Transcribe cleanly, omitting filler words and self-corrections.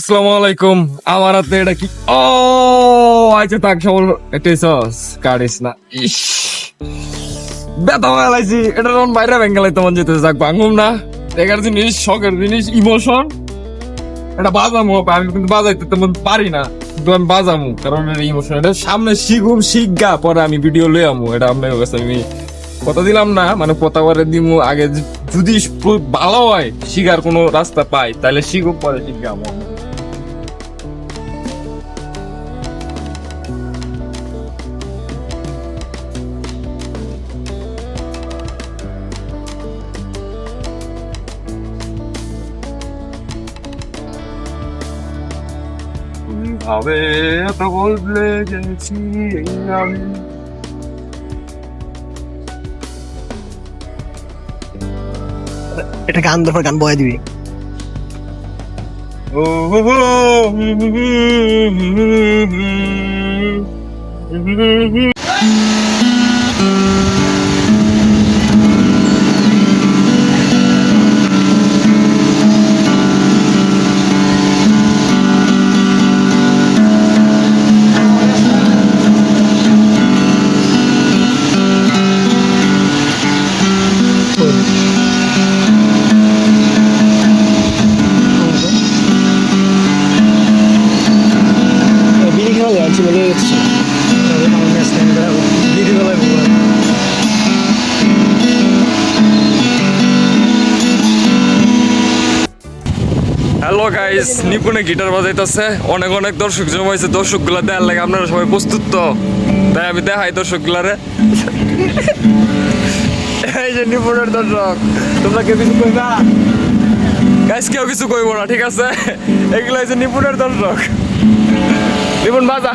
আসসালামু আলাইকুম। আমার হাতে এটা কি? ও আচ্ছা, থাক সবল এটাইছস কাটিস না। ইস, ব্যথা লাগাইছি। এটা যখন বাইরে বেঙ্গালাই তোমার যেতে যাক ভাঙুম না। এগার জিনিস, শখের জিনিস, ইমোশন। এটা বাজামু, আমি কিন্তু বাজাইতে তেমন পারি না, কিন্তু আমি বাজামু কারণ এটা ইমোশন। এটা সামনে শিখুম, শিখগা পরে আমি ভিডিও লই আমু। এটা আপনার কাছে আমি কথা দিলাম না, মানে প্রতাবারে দিমু। আগে যদি ভালো হয়, শিখার কোনো রাস্তা পাই, তাহলে শিখুক, পরে শিখগামু। ভাবে এত বদলে গেছি আমি। এটা গান দেওয়ার গান বয়ে দিবি। ও হো হো, বিড়ি খেলা যাচ্ছি বলে যাচ্ছি বিড়ি বেলায় হ্যালো গাইস, নিপুণে গিটার বাজাইতেছে। অনেক অনেক দর্শক জমাইছে। দর্শক গুলা দেখার লাগে আপনারা সবাই প্রস্তুত তো? তাই আমি দেখাই দর্শক গুলারে। এই যে নিপুণের দর্শক, তোমরা কেউ কিছু কইবা? গাইস কেউ কিছু কইব না, ঠিক আছে? এগুলো হচ্ছে নিপুণের দর্শক। নিপুণ বাজা।